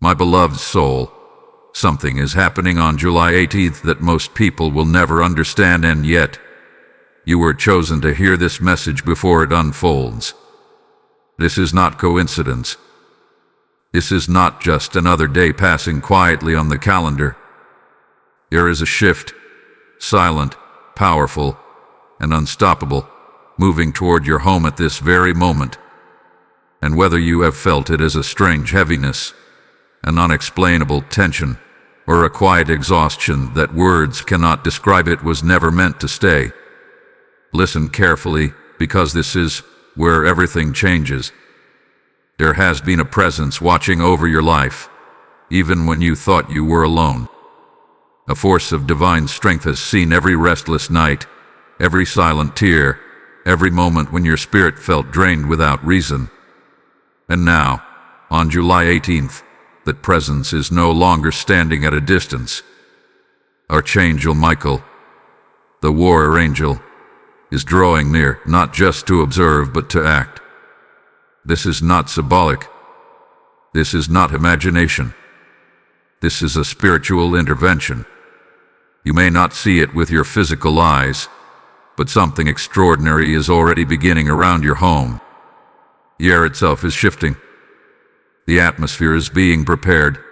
My beloved soul, something is happening on July 18th that most people will never understand, and yet you were chosen to hear this message before it unfolds. This is not coincidence. This is not just another day passing quietly on the calendar. There is a shift, silent, powerful, and unstoppable, moving toward your home at this very moment. And whether you have felt it as a strange heaviness, an unexplainable tension, or a quiet exhaustion that words cannot describe, it was never meant to stay. Listen carefully, because this is where everything changes. There has been a presence watching over your life, even when you thought you were alone. A force of divine strength has seen every restless night, every silent tear, every moment when your spirit felt drained without reason. And now, on July 18th, that presence is no longer standing at a distance. Archangel Michael, the warrior angel, is drawing near, not just to observe but to act. This is not symbolic. This is not imagination. This is a spiritual intervention. You may not see it with your physical eyes, but something extraordinary is already beginning around your home. The air itself is shifting. The atmosphere is being prepared.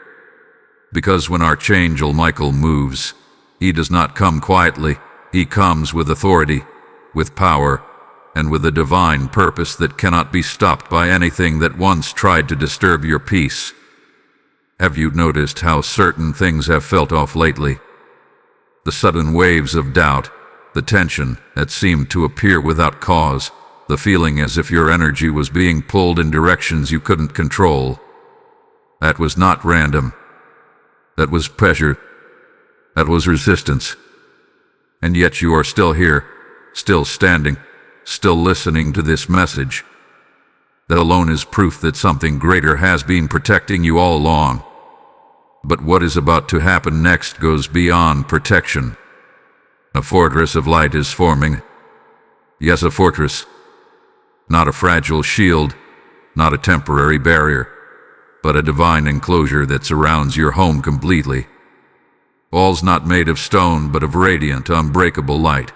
Because when Archangel Michael moves, he does not come quietly. He comes with authority, with power, and with a divine purpose that cannot be stopped by anything that once tried to disturb your peace. Have you noticed how certain things have felt off lately? The sudden waves of doubt, the tension that seemed to appear without cause, the feeling as if your energy was being pulled in directions you couldn't control. That was not random. That was pressure. That was resistance. And yet you are still here, still standing, still listening to this message. That alone is proof that something greater has been protecting you all along. But what is about to happen next goes beyond protection. A fortress of light is forming. Yes, a fortress. Not a fragile shield, not a temporary barrier, but a divine enclosure that surrounds your home completely. Walls not made of stone, but of radiant, unbreakable light.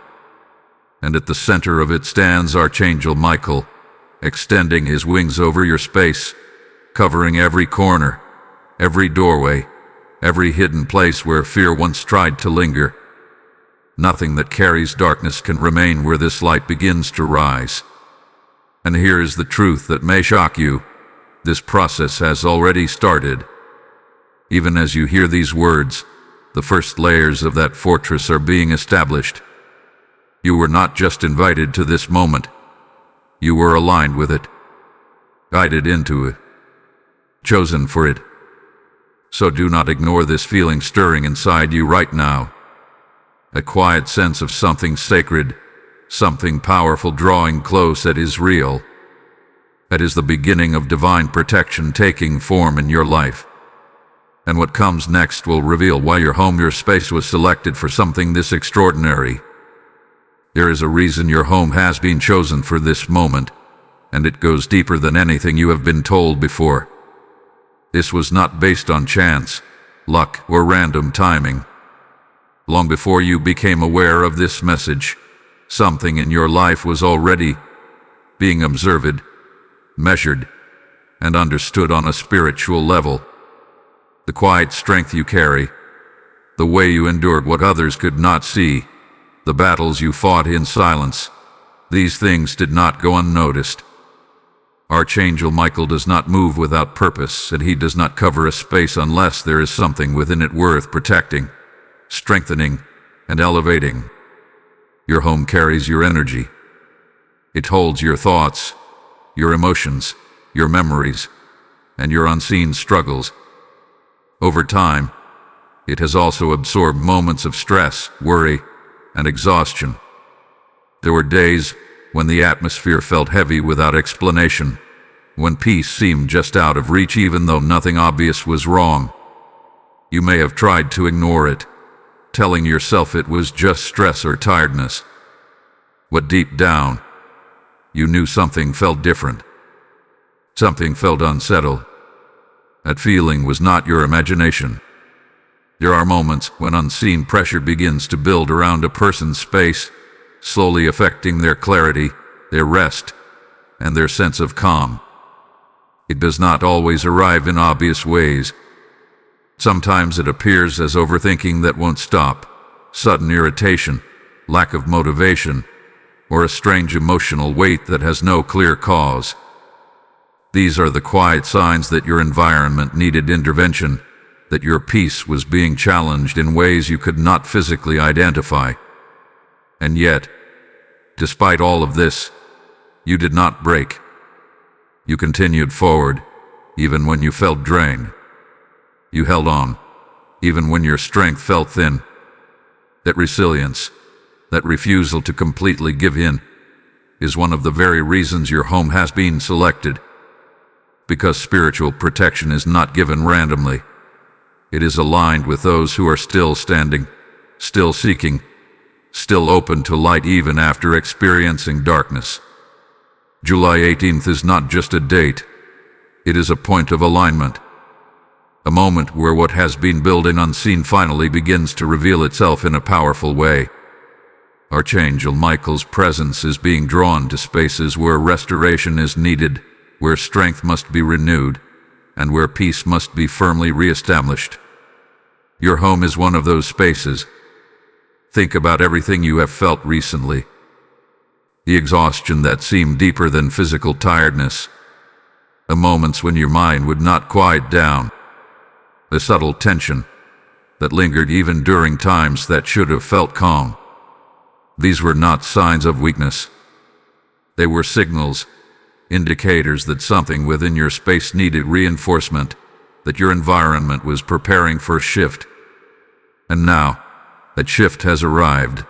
And at the center of it stands Archangel Michael, extending his wings over your space, covering every corner, every doorway, every hidden place where fear once tried to linger. Nothing that carries darkness can remain where this light begins to rise. And here is the truth that may shock you. This process has already started. Even as you hear these words, the first layers of that fortress are being established. You were not just invited to this moment. You were aligned with it, guided into it, chosen for it. So do not ignore this feeling stirring inside you right now. A quiet sense of something sacred, something powerful drawing close that is real. That is the beginning of divine protection taking form in your life. And what comes next will reveal why your home, your space was selected for something this extraordinary. There is a reason your home has been chosen for this moment, and it goes deeper than anything you have been told before. This was not based on chance, luck, or random timing. Long before you became aware of this message, something in your life was already being observed, measured, and understood on a spiritual level. The quiet strength you carry, the way you endured what others could not see, the battles you fought in silence, these things did not go unnoticed. Archangel Michael does not move without purpose, and he does not cover a space unless there is something within it worth protecting, strengthening, and elevating. Your home carries your energy. It holds your thoughts, your emotions, your memories, and your unseen struggles. Over time, it has also absorbed moments of stress, worry, and exhaustion. There were days when the atmosphere felt heavy without explanation, when peace seemed just out of reach even though nothing obvious was wrong. You may have tried to ignore it, telling yourself it was just stress or tiredness. But deep down, you knew something felt different. Something felt unsettled. That feeling was not your imagination. There are moments when unseen pressure begins to build around a person's space, slowly affecting their clarity, their rest, and their sense of calm. It does not always arrive in obvious ways. Sometimes it appears as overthinking that won't stop, sudden irritation, lack of motivation, or a strange emotional weight that has no clear cause. These are the quiet signs that your environment needed intervention, that your peace was being challenged in ways you could not physically identify. And yet, despite all of this, you did not break. You continued forward, even when you felt drained. You held on, even when your strength felt thin. That resilience, that refusal to completely give in, is one of the very reasons your home has been selected. Because spiritual protection is not given randomly. It is aligned with those who are still standing, still seeking, still open to light even after experiencing darkness. July 18th is not just a date. It is a point of alignment. A moment where what has been building unseen finally begins to reveal itself in a powerful way. Archangel Michael's presence is being drawn to spaces where restoration is needed, where strength must be renewed, and where peace must be firmly re-established. Your home is one of those spaces. Think about everything you have felt recently. The exhaustion that seemed deeper than physical tiredness. The moments when your mind would not quiet down. The subtle tension that lingered even during times that should have felt calm. These were not signs of weakness. They were signals, indicators that something within your space needed reinforcement, that your environment was preparing for a shift. And now, that shift has arrived.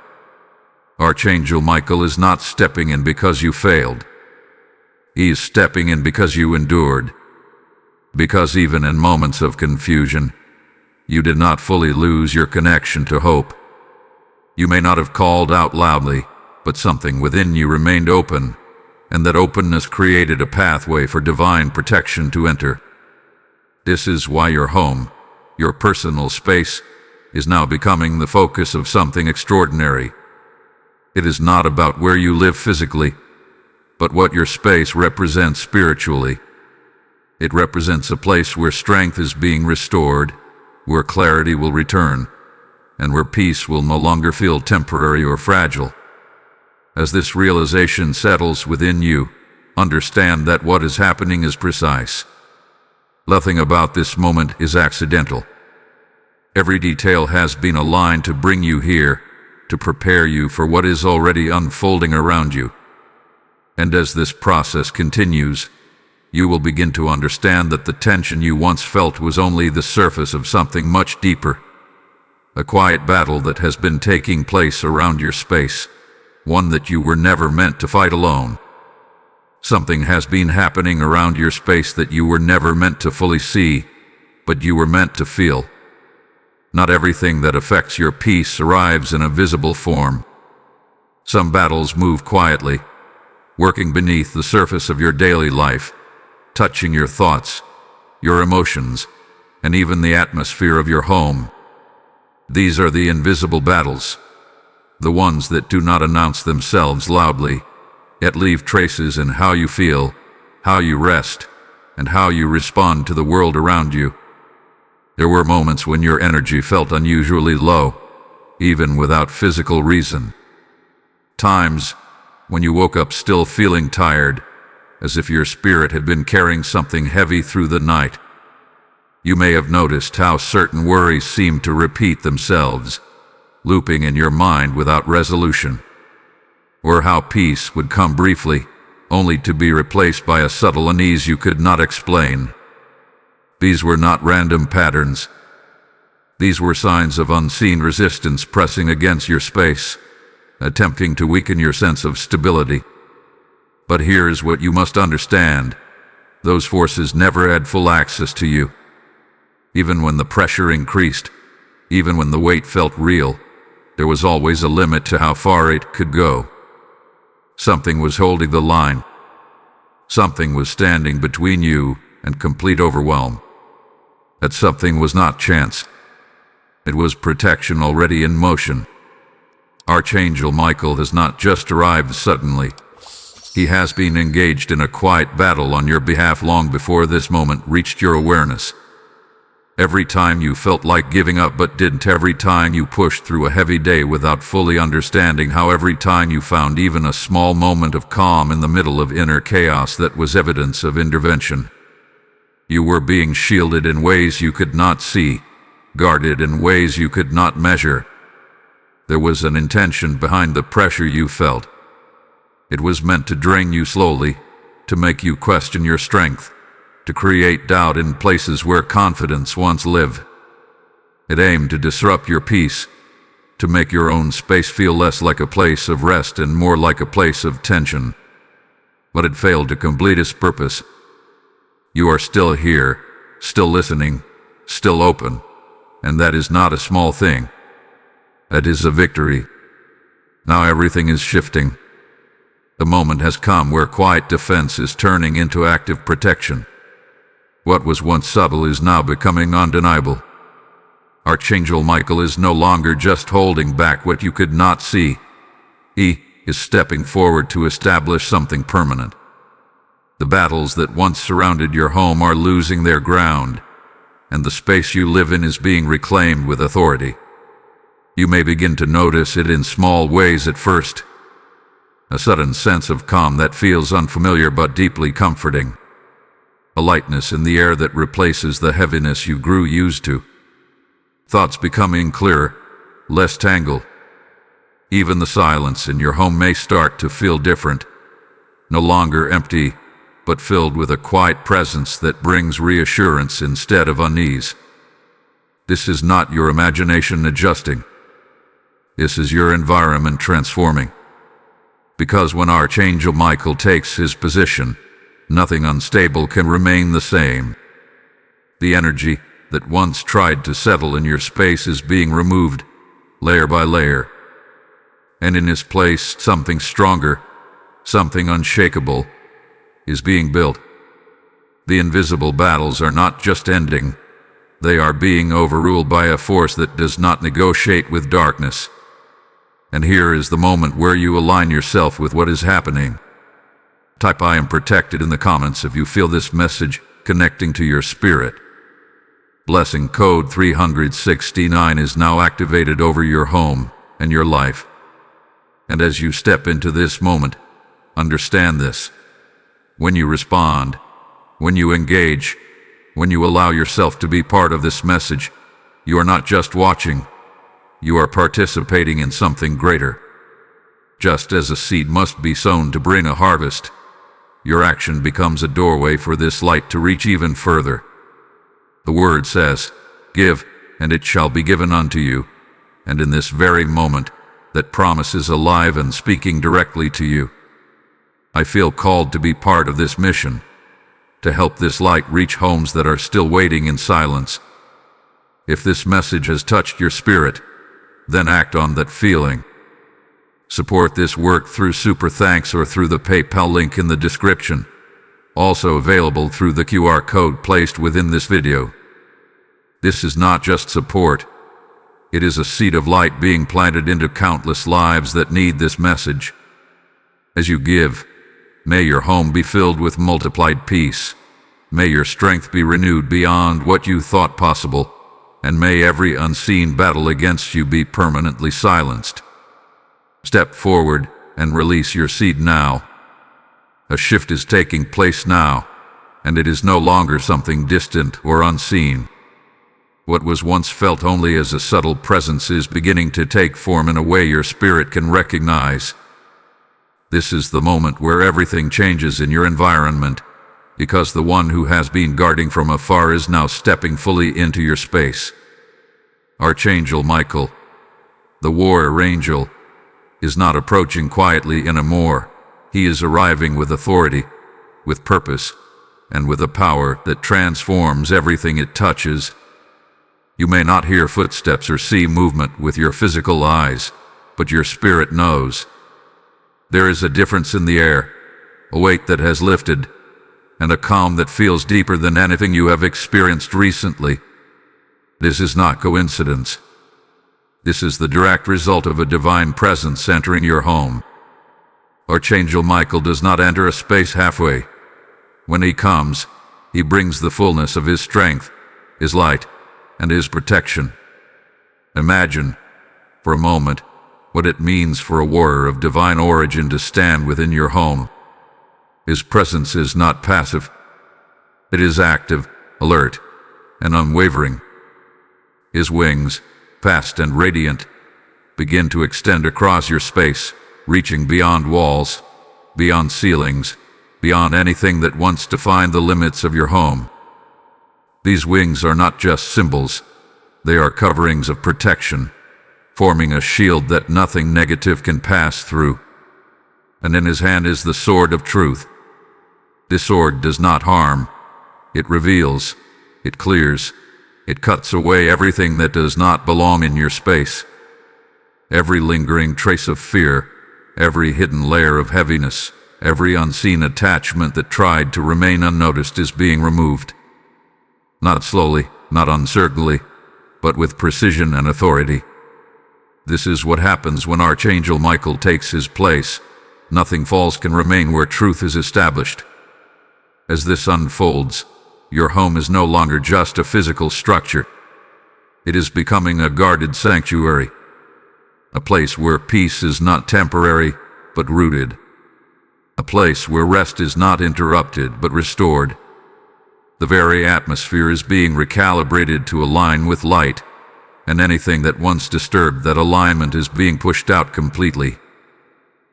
Archangel Michael is not stepping in because you failed. He is stepping in because you endured. Because even in moments of confusion, you did not fully lose your connection to hope. You may not have called out loudly, but something within you remained open, and that openness created a pathway for divine protection to enter. This is why your home, your personal space, is now becoming the focus of something extraordinary. It is not about where you live physically, but what your space represents spiritually. It represents a place where strength is being restored, where clarity will return, and where peace will no longer feel temporary or fragile. As this realization settles within you, understand that what is happening is precise. Nothing about this moment is accidental. Every detail has been aligned to bring you here, to prepare you for what is already unfolding around you. And as this process continues, you will begin to understand that the tension you once felt was only the surface of something much deeper. A quiet battle that has been taking place around your space, one that you were never meant to fight alone. Something has been happening around your space that you were never meant to fully see, but you were meant to feel. Not everything that affects your peace arrives in a visible form. Some battles move quietly, working beneath the surface of your daily life, touching your thoughts, your emotions, and even the atmosphere of your home. These are the invisible battles, the ones that do not announce themselves loudly, yet leave traces in how you feel, how you rest, and how you respond to the world around you. There were moments when your energy felt unusually low, even without physical reason. Times when you woke up still feeling tired, as if your spirit had been carrying something heavy through the night. You may have noticed how certain worries seemed to repeat themselves, looping in your mind without resolution, or how peace would come briefly, only to be replaced by a subtle unease you could not explain. These were not random patterns. These were signs of unseen resistance pressing against your space, attempting to weaken your sense of stability. But here is what you must understand. Those forces never had full access to you. Even when the pressure increased, even when the weight felt real, there was always a limit to how far it could go. Something was holding the line. Something was standing between you and complete overwhelm. That something was not chance. It was protection already in motion. Archangel Michael has not just arrived suddenly. He has been engaged in a quiet battle on your behalf long before this moment reached your awareness. Every time you felt like giving up but didn't, every time you pushed through a heavy day without fully understanding how, every time you found even a small moment of calm in the middle of inner chaos that was evidence of intervention. You were being shielded in ways you could not see, guarded in ways you could not measure. There was an intention behind the pressure you felt. It was meant to drain you slowly, to make you question your strength, to create doubt in places where confidence once lived. It aimed to disrupt your peace, to make your own space feel less like a place of rest and more like a place of tension. But it failed to complete its purpose. You are still here, still listening, still open, and that is not a small thing. That is a victory. Now everything is shifting. The moment has come where quiet defense is turning into active protection. What was once subtle is now becoming undeniable. Archangel Michael is no longer just holding back what you could not see. He is stepping forward to establish something permanent. The battles that once surrounded your home are losing their ground, and the space you live in is being reclaimed with authority. You may begin to notice it in small ways at first. A sudden sense of calm that feels unfamiliar but deeply comforting. A lightness in the air that replaces the heaviness you grew used to. Thoughts becoming clearer, less tangled. Even the silence in your home may start to feel different. No longer empty, but filled with a quiet presence that brings reassurance instead of unease. This is not your imagination adjusting. This is your environment transforming. Because when Archangel Michael takes his position, nothing unstable can remain the same. The energy that once tried to settle in your space is being removed, layer by layer. And in its place, something stronger, something unshakable, is being built. The invisible battles are not just ending, they are being overruled by a force that does not negotiate with darkness. And here is the moment where you align yourself with what is happening. Type "I am protected" in the comments if you feel this message connecting to your spirit. Blessing code 369 is now activated over your home and your life. And as you step into this moment, understand this. When you respond, when you engage, when you allow yourself to be part of this message, you are not just watching, you are participating in something greater. Just as a seed must be sown to bring a harvest, your action becomes a doorway for this light to reach even further. The word says, "Give, and it shall be given unto you," and in this very moment, that promise is alive and speaking directly to you. I feel called to be part of this mission, to help this light reach homes that are still waiting in silence. If this message has touched your spirit, then act on that feeling. Support this work through Super Thanks or through the PayPal link in the description, also available through the QR code placed within this video. This is not just support, it is a seed of light being planted into countless lives that need this message. As you give, may your home be filled with multiplied peace. May your strength be renewed beyond what you thought possible, and may every unseen battle against you be permanently silenced. Step forward and release your seed now. A shift is taking place now, and it is no longer something distant or unseen. What was once felt only as a subtle presence is beginning to take form in a way your spirit can recognize. This is the moment where everything changes in your environment, because the one who has been guarding from afar is now stepping fully into your space. Archangel Michael, the warrior angel, is not approaching quietly anymore. He is arriving with authority, with purpose, and with a power that transforms everything it touches. You may not hear footsteps or see movement with your physical eyes, but your spirit knows. There is a difference in the air, a weight that has lifted, and a calm that feels deeper than anything you have experienced recently. This is not coincidence. This is the direct result of a divine presence entering your home. Archangel Michael does not enter a space halfway. When he comes, he brings the fullness of his strength, his light, and his protection. Imagine, for a moment, what it means for a warrior of divine origin to stand within your home. His presence is not passive. It is active, alert, and unwavering. His wings, vast and radiant, begin to extend across your space, reaching beyond walls, beyond ceilings, beyond anything that once defined the limits of your home. These wings are not just symbols, they are coverings of protection, forming a shield that nothing negative can pass through. And in his hand is the sword of truth. This sword does not harm, it reveals, it clears, it cuts away everything that does not belong in your space. Every lingering trace of fear, every hidden layer of heaviness, every unseen attachment that tried to remain unnoticed is being removed. Not slowly, not uncertainly, but with precision and authority. This is what happens when Archangel Michael takes his place. Nothing false can remain where truth is established. As this unfolds, your home is no longer just a physical structure. It is becoming a guarded sanctuary, a place where peace is not temporary, but rooted. A place where rest is not interrupted, but restored. The very atmosphere is being recalibrated to align with light, and anything that once disturbed that alignment is being pushed out completely.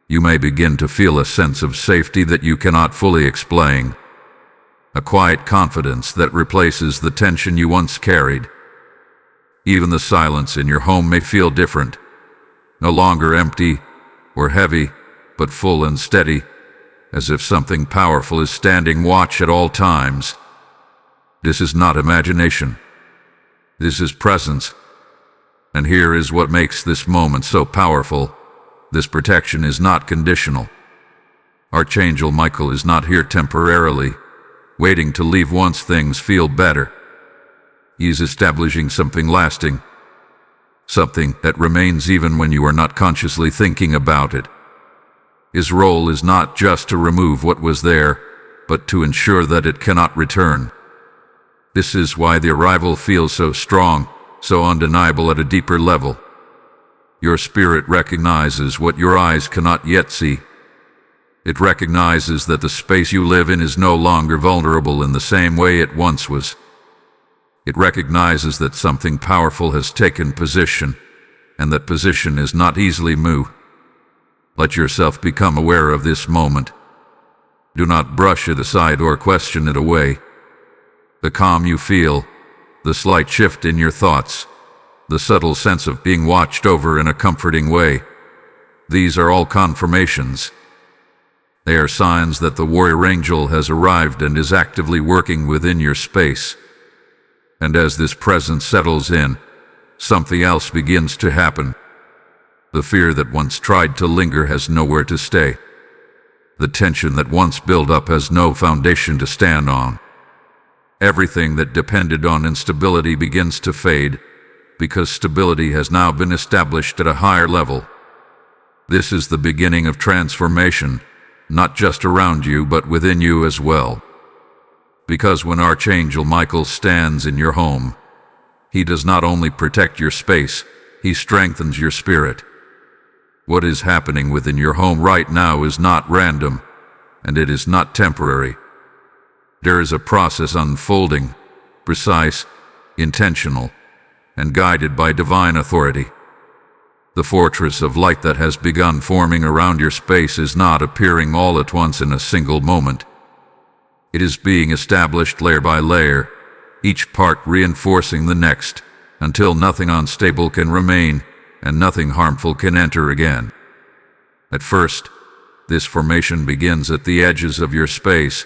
You may begin to feel a sense of safety that you cannot fully explain. A quiet confidence that replaces the tension you once carried. Even the silence in your home may feel different. No longer empty or heavy, but full and steady, as if something powerful is standing watch at all times. This is not imagination. This is presence. And here is what makes this moment so powerful. This protection is not conditional. Archangel Michael is not here temporarily, waiting to leave once things feel better. He is establishing something lasting, something that remains even when you are not consciously thinking about it. His role is not just to remove what was there, but to ensure that it cannot return. This is why the arrival feels so strong, so undeniable at a deeper level. Your spirit recognizes what your eyes cannot yet see. It recognizes that the space you live in is no longer vulnerable in the same way it once was. It recognizes that something powerful has taken position, and that position is not easily moved. Let yourself become aware of this moment. Do not brush it aside or question it away. The calm you feel, the slight shift in your thoughts, the subtle sense of being watched over in a comforting way, these are all confirmations. They are signs that the warrior angel has arrived and is actively working within your space. And as this presence settles in, something else begins to happen. The fear that once tried to linger has nowhere to stay. The tension that once built up has no foundation to stand on. Everything that depended on instability begins to fade, because stability has now been established at a higher level. This is the beginning of transformation, not just around you, but within you as well. Because when Archangel Michael stands in your home, he does not only protect your space, he strengthens your spirit. What is happening within your home right now is not random, and it is not temporary. There is a process unfolding, precise, intentional, and guided by divine authority. The fortress of light that has begun forming around your space is not appearing all at once in a single moment. It is being established layer by layer, each part reinforcing the next, until nothing unstable can remain and nothing harmful can enter again. At first, this formation begins at the edges of your space,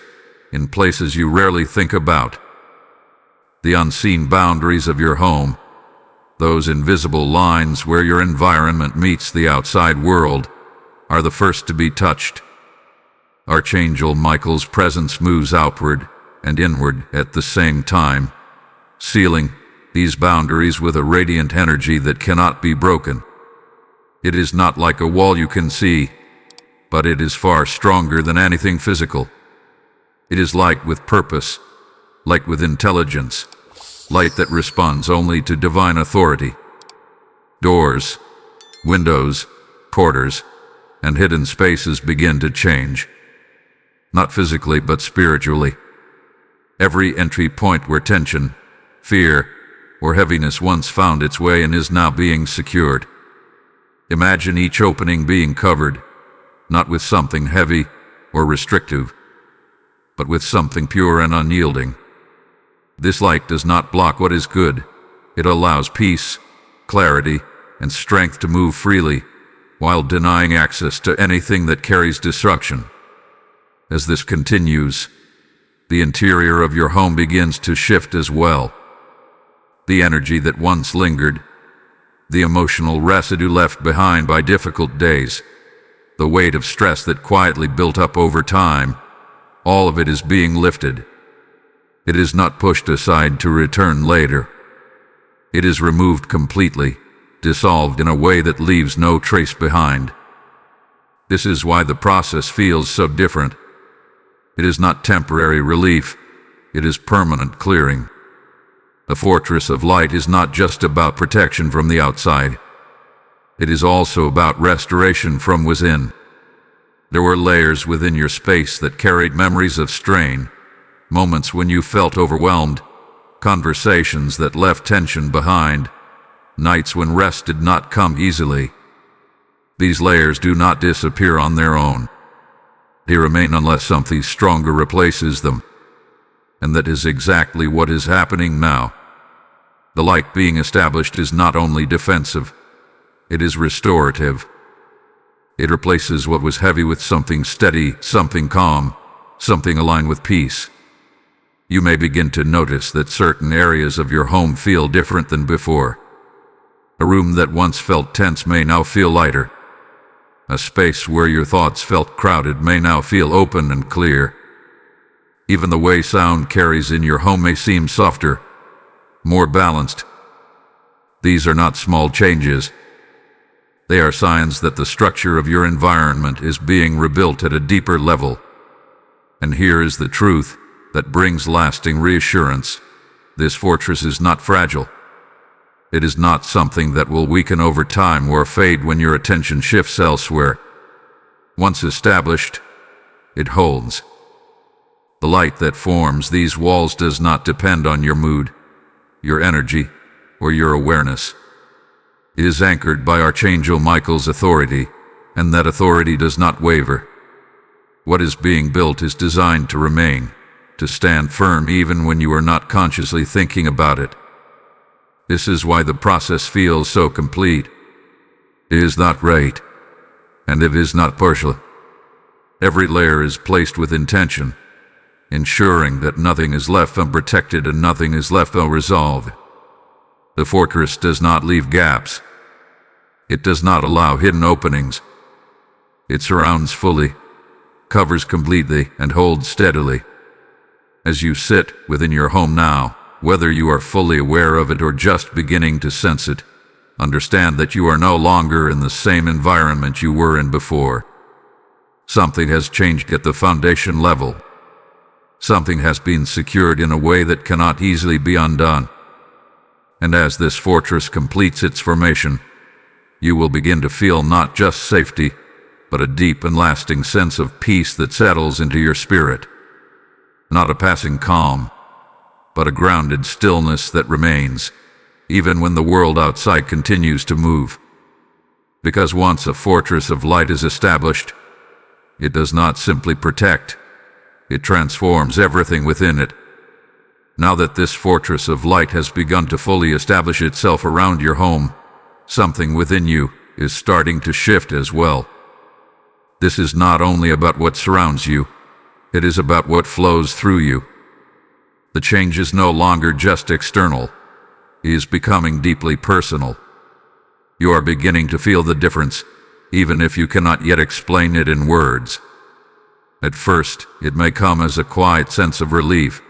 in places you rarely think about. The unseen boundaries of your home, those invisible lines where your environment meets the outside world, are the first to be touched. Archangel Michael's presence moves outward and inward at the same time, sealing, these boundaries with a radiant energy that cannot be broken. It is not like a wall you can see, but it is far stronger than anything physical. It is light with purpose, light with intelligence, light that responds only to divine authority. Doors, windows, portals, and hidden spaces begin to change. Not physically, but spiritually. Every entry point where tension, fear, or heaviness once found its way in is now being secured. Imagine each opening being covered, not with something heavy or restrictive, but with something pure and unyielding. This light does not block what is good. It allows peace, clarity, and strength to move freely, while denying access to anything that carries destruction. As this continues, the interior of your home begins to shift as well. The energy that once lingered, the emotional residue left behind by difficult days, the weight of stress that quietly built up over time, all of it is being lifted. It is not pushed aside to return later. It is removed completely, dissolved in a way that leaves no trace behind. This is why the process feels so different. It is not temporary relief, it is permanent clearing. The fortress of light is not just about protection from the outside. It is also about restoration from within. There were layers within your space that carried memories of strain, moments when you felt overwhelmed, conversations that left tension behind, nights when rest did not come easily. These layers do not disappear on their own. They remain unless something stronger replaces them. And that is exactly what is happening now. The light being established is not only defensive, it is restorative. It replaces what was heavy with something steady, something calm, something aligned with peace. You may begin to notice that certain areas of your home feel different than before. A room that once felt tense may now feel lighter. A space where your thoughts felt crowded may now feel open and clear. Even the way sound carries in your home may seem softer, more balanced. These are not small changes. They are signs that the structure of your environment is being rebuilt at a deeper level. And here is the truth that brings lasting reassurance. This fortress is not fragile. It is not something that will weaken over time or fade when your attention shifts elsewhere. Once established, it holds. The light that forms these walls does not depend on your mood, your energy, or your awareness. It is anchored by Archangel Michael's authority, and that authority does not waver. What is being built is designed to remain, to stand firm even when you are not consciously thinking about it. This is why the process feels so complete. It is not right, and it is not partial. Every layer is placed with intention, ensuring that nothing is left unprotected and nothing is left unresolved. The fortress does not leave gaps. It does not allow hidden openings. It surrounds fully, covers completely, and holds steadily. As you sit within your home now, whether you are fully aware of it or just beginning to sense it, understand that you are no longer in the same environment you were in before. Something has changed at the foundation level. Something has been secured in a way that cannot easily be undone. And as this fortress completes its formation, you will begin to feel not just safety, but a deep and lasting sense of peace that settles into your spirit. Not a passing calm, but a grounded stillness that remains, even when the world outside continues to move. Because once a fortress of light is established, it does not simply protect, it transforms everything within it. Now that this fortress of light has begun to fully establish itself around your home, something within you is starting to shift as well. This is not only about what surrounds you, it is about what flows through you. The change is no longer just external, it is becoming deeply personal. You are beginning to feel the difference, even if you cannot yet explain it in words. At first, it may come as a quiet sense of relief,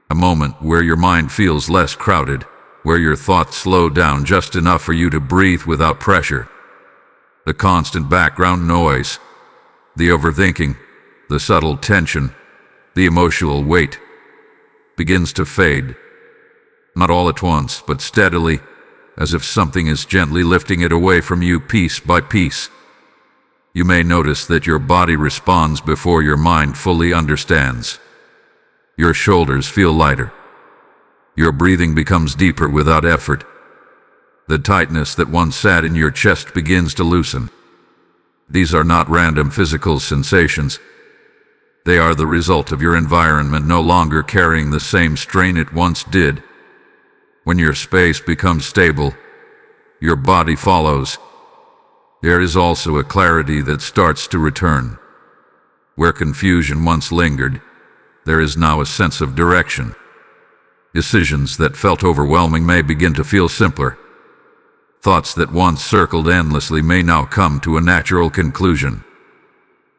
a moment where your mind feels less crowded, where your thoughts slow down just enough for you to breathe without pressure. The constant background noise, the overthinking, the subtle tension, the emotional weight begins to fade. Not all at once, but steadily, as if something is gently lifting it away from you piece by piece. You may notice that your body responds before your mind fully understands. Your shoulders feel lighter. Your breathing becomes deeper without effort. The tightness that once sat in your chest begins to loosen. These are not random physical sensations. They are the result of your environment no longer carrying the same strain it once did. When your space becomes stable, your body follows. There is also a clarity that starts to return. Where confusion once lingered, there is now a sense of direction. Decisions that felt overwhelming may begin to feel simpler. Thoughts that once circled endlessly may now come to a natural conclusion.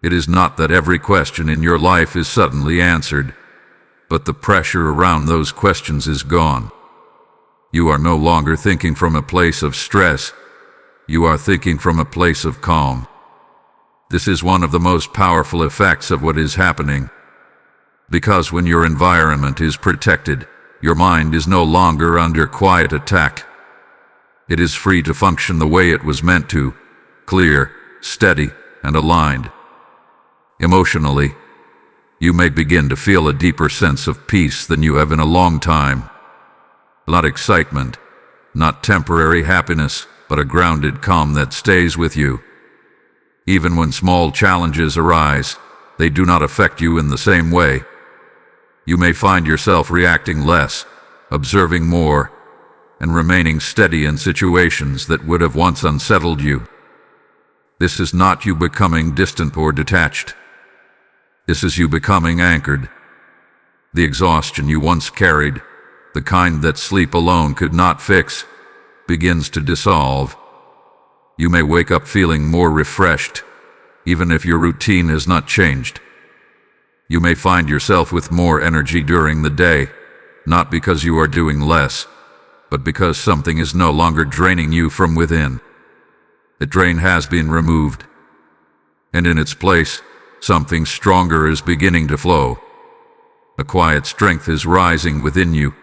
It is not that every question in your life is suddenly answered, but the pressure around those questions is gone. You are no longer thinking from a place of stress. You are thinking from a place of calm. This is one of the most powerful effects of what is happening. Because when your environment is protected, your mind is no longer under quiet attack. It is free to function the way it was meant to, clear, steady, and aligned. Emotionally, you may begin to feel a deeper sense of peace than you have in a long time. Not excitement, not temporary happiness, but a grounded calm that stays with you. Even when small challenges arise, they do not affect you in the same way. You may find yourself reacting less, observing more, and remaining steady in situations that would have once unsettled you. This is not you becoming distant or detached. This is you becoming anchored. The exhaustion you once carried, the kind that sleep alone could not fix, begins to dissolve. You may wake up feeling more refreshed, even if your routine has not changed. You may find yourself with more energy during the day, not because you are doing less, but because something is no longer draining you from within. The drain has been removed, and in its place, something stronger is beginning to flow. A quiet strength is rising within you.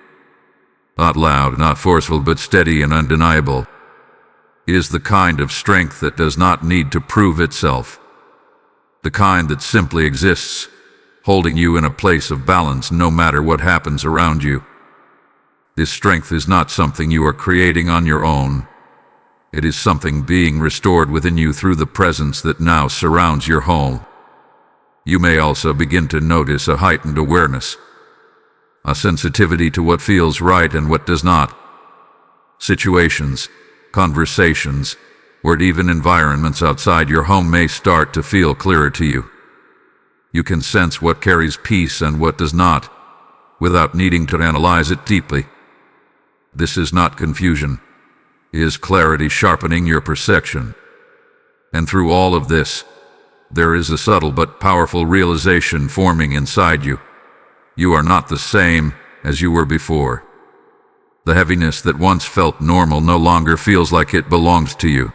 Not loud, not forceful, but steady and undeniable. It is the kind of strength that does not need to prove itself. The kind that simply exists, holding you in a place of balance no matter what happens around you. This strength is not something you are creating on your own. It is something being restored within you through the presence that now surrounds your home. You may also begin to notice a heightened awareness, a sensitivity to what feels right and what does not. Situations, conversations, or even environments outside your home may start to feel clearer to you. You can sense what carries peace and what does not, without needing to analyze it deeply. This is not confusion. It is clarity sharpening your perception. And through all of this, there is a subtle but powerful realization forming inside you. You are not the same as you were before. The heaviness that once felt normal no longer feels like it belongs to you.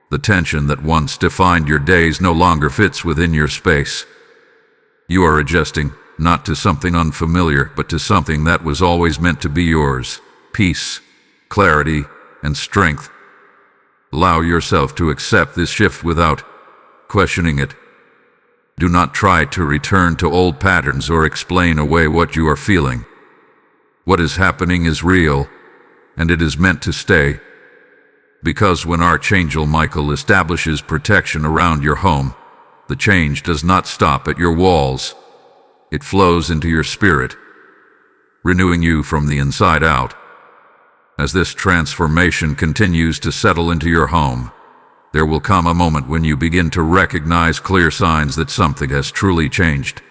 The tension that once defined your days no longer fits within your space. You are adjusting, not to something unfamiliar, but to something that was always meant to be yours. Peace, clarity, and strength. Allow yourself to accept this shift without questioning it. Do not try to return to old patterns or explain away what you are feeling. What is happening is real, and it is meant to stay. Because when Archangel Michael establishes protection around your home, the change does not stop at your walls. It flows into your spirit, renewing you from the inside out. As this transformation continues to settle into your home, there will come a moment when you begin to recognize clear signs that something has truly changed.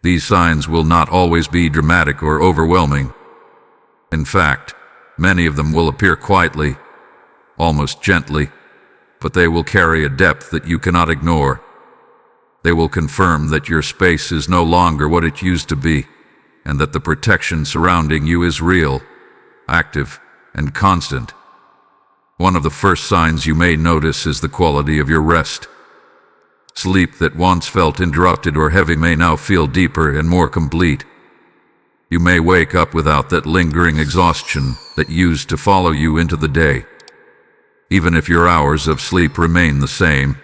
These signs will not always be dramatic or overwhelming. In fact, many of them will appear quietly, almost gently, but they will carry a depth that you cannot ignore. They will confirm that your space is no longer what it used to be, and that the protection surrounding you is real, active, and constant. One of the first signs you may notice is the quality of your rest. Sleep that once felt interrupted or heavy may now feel deeper and more complete. You may wake up without that lingering exhaustion that used to follow you into the day. Even if your hours of sleep remain the same,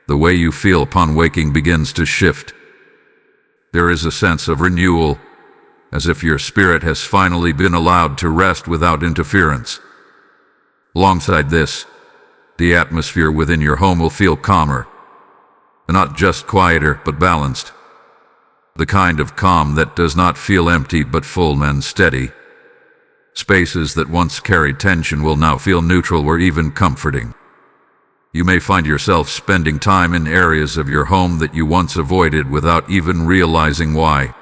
the way you feel upon waking begins to shift. There is a sense of renewal, as if your spirit has finally been allowed to rest without interference. Alongside this, the atmosphere within your home will feel calmer, not just quieter but balanced. The kind of calm that does not feel empty but full and steady. Spaces that once carried tension will now feel neutral or even comforting. You may find yourself spending time in areas of your home that you once avoided without even realizing why.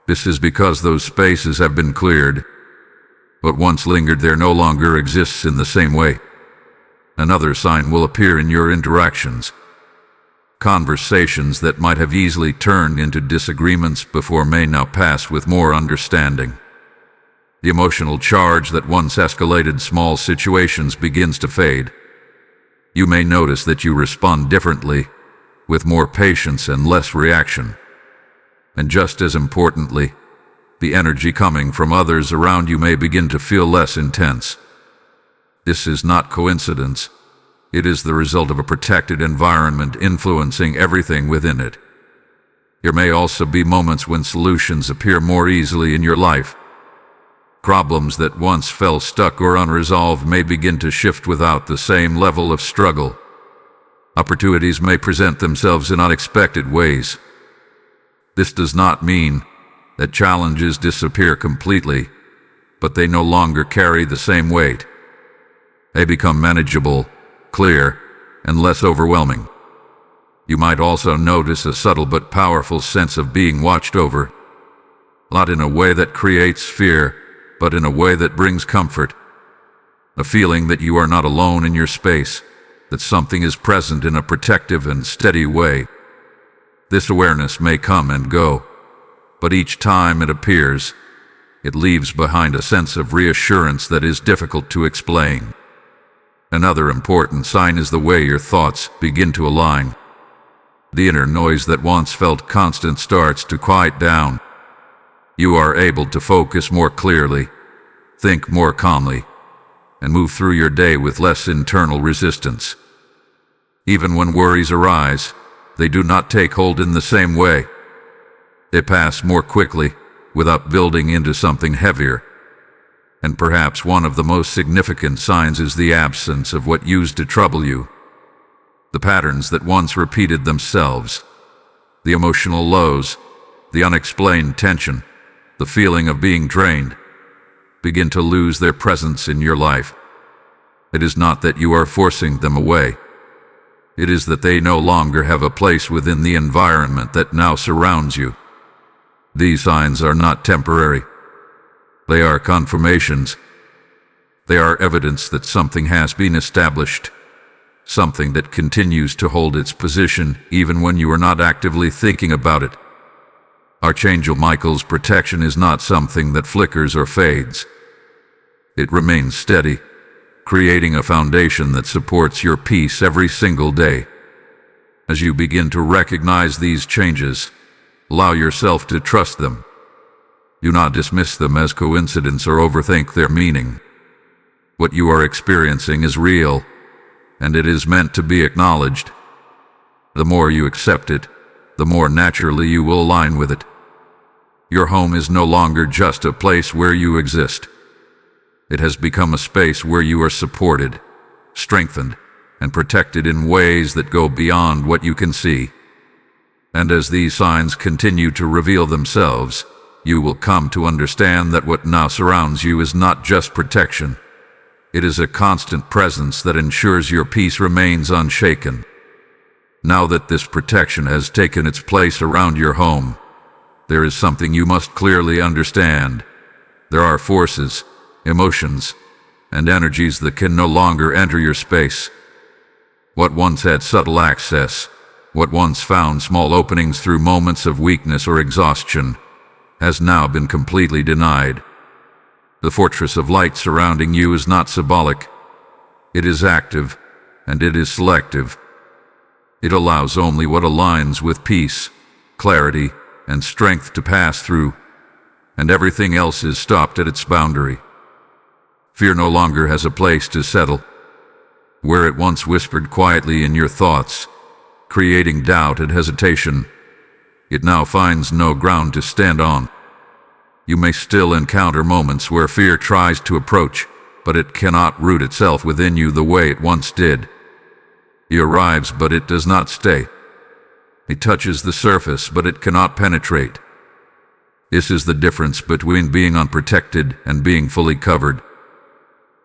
This is because those spaces have been cleared. What once lingered there no longer exists in the same way. Another sign will appear in your interactions. Conversations that might have easily turned into disagreements before may now pass with more understanding. The emotional charge that once escalated small situations begins to fade. You may notice that you respond differently, with more patience and less reaction. And just as importantly, the energy coming from others around you may begin to feel less intense. This is not coincidence. It is the result of a protected environment influencing everything within it. There may also be moments when solutions appear more easily in your life. Problems that once felt stuck or unresolved may begin to shift without the same level of struggle. Opportunities may present themselves in unexpected ways. This does not mean that challenges disappear completely, but they no longer carry the same weight. They become manageable, clear, and less overwhelming. You might also notice a subtle but powerful sense of being watched over, not in a way that creates fear, but in a way that brings comfort. A feeling that you are not alone in your space, that something is present in a protective and steady way. This awareness may come and go, but each time it appears, it leaves behind a sense of reassurance that is difficult to explain. Another important sign is the way your thoughts begin to align. The inner noise that once felt constant starts to quiet down. You are able to focus more clearly, think more calmly, and move through your day with less internal resistance. Even when worries arise, they do not take hold in the same way. They pass more quickly, without building into something heavier. And perhaps one of the most significant signs is the absence of what used to trouble you. The patterns that once repeated themselves, the emotional lows, the unexplained tension, the feeling of being drained, begin to lose their presence in your life. It is not that you are forcing them away. It is that they no longer have a place within the environment that now surrounds you. These signs are not temporary. They are confirmations. They are evidence that something has been established, something that continues to hold its position even when you are not actively thinking about it. Archangel Michael's protection is not something that flickers or fades. It remains steady, creating a foundation that supports your peace every single day. As you begin to recognize these changes, allow yourself to trust them. Do not dismiss them as coincidence or overthink their meaning. What you are experiencing is real, and it is meant to be acknowledged. The more you accept it, the more naturally you will align with it. Your home is no longer just a place where you exist. It has become a space where you are supported, strengthened, and protected in ways that go beyond what you can see. And as these signs continue to reveal themselves, you will come to understand that what now surrounds you is not just protection. It is a constant presence that ensures your peace remains unshaken. Now that this protection has taken its place around your home, there is something you must clearly understand. There are forces, emotions, and energies that can no longer enter your space. What once had subtle access, what once found small openings through moments of weakness or exhaustion, has now been completely denied. The fortress of light surrounding you is not symbolic. It is active, and it is selective. It allows only what aligns with peace, clarity, and strength to pass through, and everything else is stopped at its boundary. Fear no longer has a place to settle. Where it once whispered quietly in your thoughts, creating doubt and hesitation, it now finds no ground to stand on. You may still encounter moments where fear tries to approach, but it cannot root itself within you the way it once did. It arrives, but it does not stay. It touches the surface, but it cannot penetrate. This is the difference between being unprotected and being fully covered.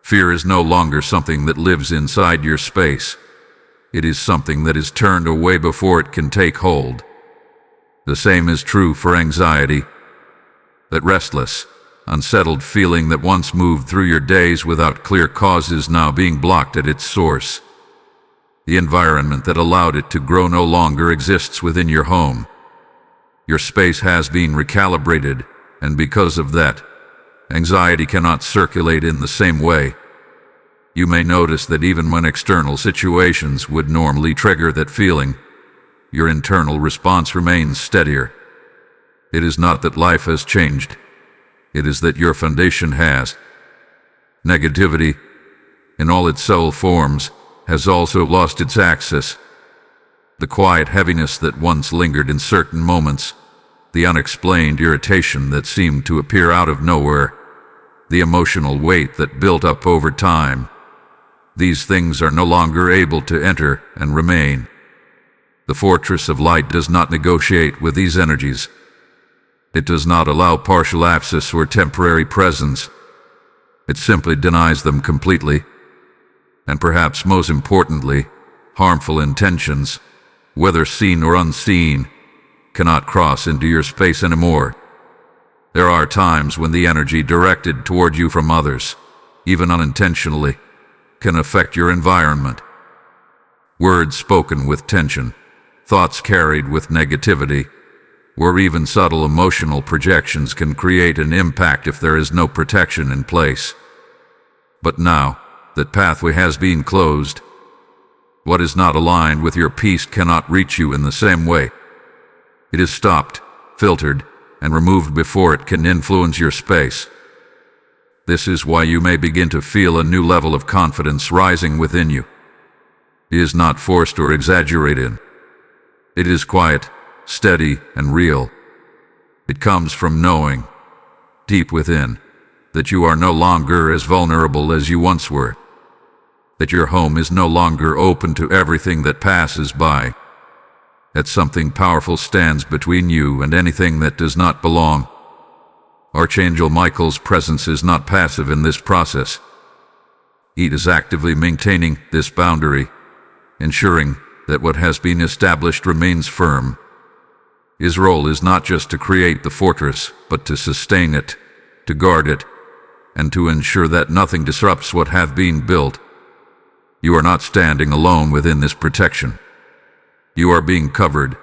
Fear is no longer something that lives inside your space. It is something that is turned away before it can take hold. The same is true for anxiety. That restless, unsettled feeling that once moved through your days without clear cause is now being blocked at its source. The environment that allowed it to grow no longer exists within your home. Your space has been recalibrated, and because of that, anxiety cannot circulate in the same way. You may notice that even when external situations would normally trigger that feeling, your internal response remains steadier. It is not that life has changed. It is that your foundation has. Negativity, in all its subtle forms, has also lost its access. The quiet heaviness that once lingered in certain moments, the unexplained irritation that seemed to appear out of nowhere, the emotional weight that built up over time, these things are no longer able to enter and remain. The fortress of light does not negotiate with these energies. It does not allow partial access or temporary presence. It simply denies them completely. And perhaps most importantly, harmful intentions, whether seen or unseen, cannot cross into your space anymore. There are times when the energy directed toward you from others, even unintentionally, can affect your environment. Words spoken with tension, thoughts carried with negativity, or even subtle emotional projections can create an impact if there is no protection in place. But now, that pathway has been closed. What is not aligned with your peace cannot reach you in the same way. It is stopped, filtered, and removed before it can influence your space. This is why you may begin to feel a new level of confidence rising within you. It is not forced or exaggerated. It is quiet, steady, and real. It comes from knowing, deep within, that you are no longer as vulnerable as you once were. That your home is no longer open to everything that passes by. That something powerful stands between you and anything that does not belong. Archangel Michael's presence is not passive in this process. He is actively maintaining this boundary, ensuring that what has been established remains firm. His role is not just to create the fortress, but to sustain it, to guard it, and to ensure that nothing disrupts what has been built. You are not standing alone within this protection. You are being covered,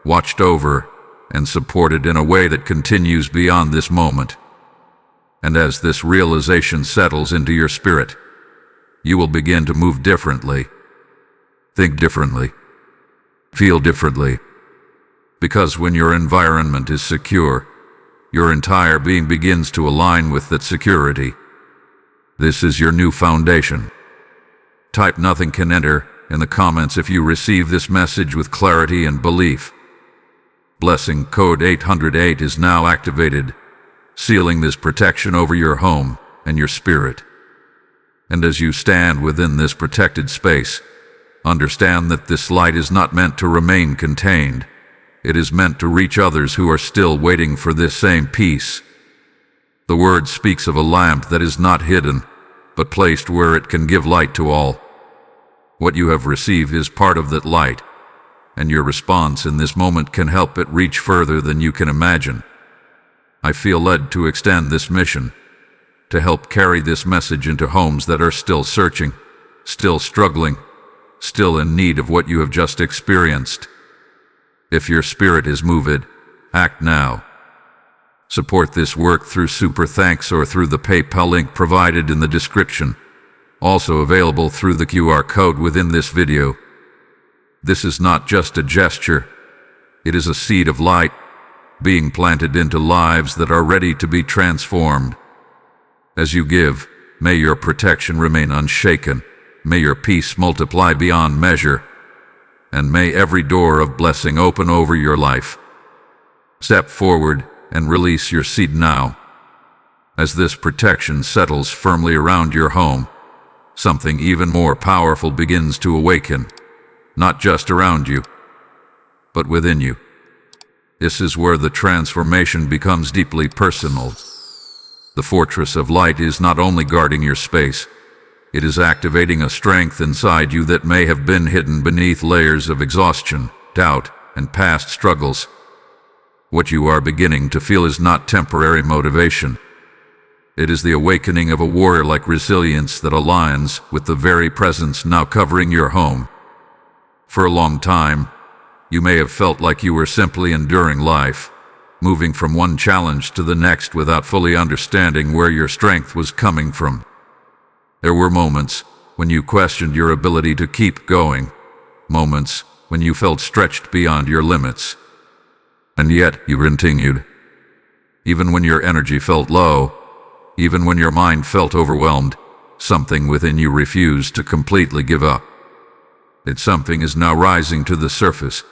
watched over, and supported in a way that continues beyond this moment. And as this realization settles into your spirit, you will begin to move differently, think differently, feel differently. Because when your environment is secure, your entire being begins to align with that security. This is your new foundation. Type "nothing can enter" in the comments if you receive this message with clarity and belief. Blessing code 808 is now activated, sealing this protection over your home and your spirit. And as you stand within this protected space, understand that this light is not meant to remain contained. It is meant to reach others who are still waiting for this same peace. The word speaks of a lamp that is not hidden, but placed where it can give light to all. What you have received is part of that light, and your response in this moment can help it reach further than you can imagine. I feel led to extend this mission, to help carry this message into homes that are still searching, still struggling, still in need of what you have just experienced. If your spirit is moved, act now. Support this work through Super Thanks or through the PayPal link provided in the description, also available through the QR code within this video. This is not just a gesture, it is a seed of light being planted into lives that are ready to be transformed. As you give, may your protection remain unshaken, may your peace multiply beyond measure, and may every door of blessing open over your life. Step forward and release your seed now. As this protection settles firmly around your home, something even more powerful begins to awaken, not just around you, but within you. This is where the transformation becomes deeply personal. The fortress of light is not only guarding your space, it is activating a strength inside you that may have been hidden beneath layers of exhaustion, doubt, and past struggles. What you are beginning to feel is not temporary motivation. It is the awakening of a warrior-like resilience that aligns with the very presence now covering your home. For a long time, you may have felt like you were simply enduring life, moving from one challenge to the next without fully understanding where your strength was coming from. There were moments when you questioned your ability to keep going, moments when you felt stretched beyond your limits. And yet you continued. Even when your energy felt low, even when your mind felt overwhelmed, something within you refused to completely give up. That something is now rising to the surface.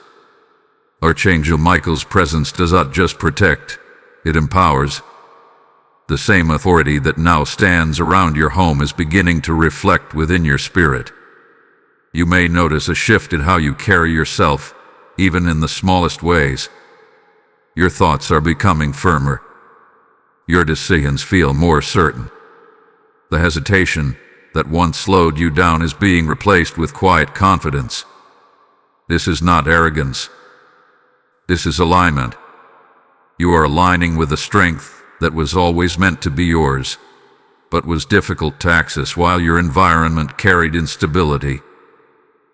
Archangel Michael's presence does not just protect, it empowers. The same authority that now stands around your home is beginning to reflect within your spirit. You may notice a shift in how you carry yourself, even in the smallest ways. Your thoughts are becoming firmer. Your decisions feel more certain. The hesitation that once slowed you down is being replaced with quiet confidence. This is not arrogance. This is alignment. You are aligning with a strength that was always meant to be yours, but was difficult to access while your environment carried instability.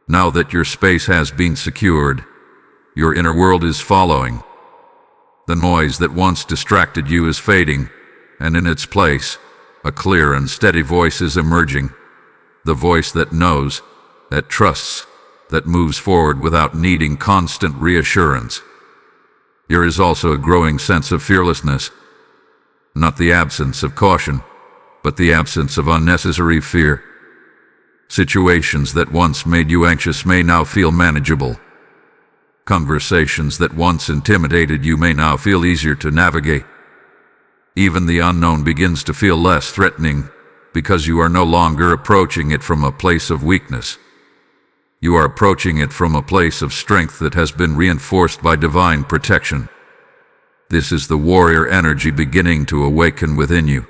Now that your space has been secured, your inner world is following. The noise that once distracted you is fading, and in its place, a clear and steady voice is emerging. The voice that knows, that trusts, that moves forward without needing constant reassurance. There is also a growing sense of fearlessness. Not the absence of caution, but the absence of unnecessary fear. Situations that once made you anxious may now feel manageable. Conversations that once intimidated you may now feel easier to navigate. Even the unknown begins to feel less threatening because you are no longer approaching it from a place of weakness. You are approaching it from a place of strength that has been reinforced by divine protection. This is the warrior energy beginning to awaken within you.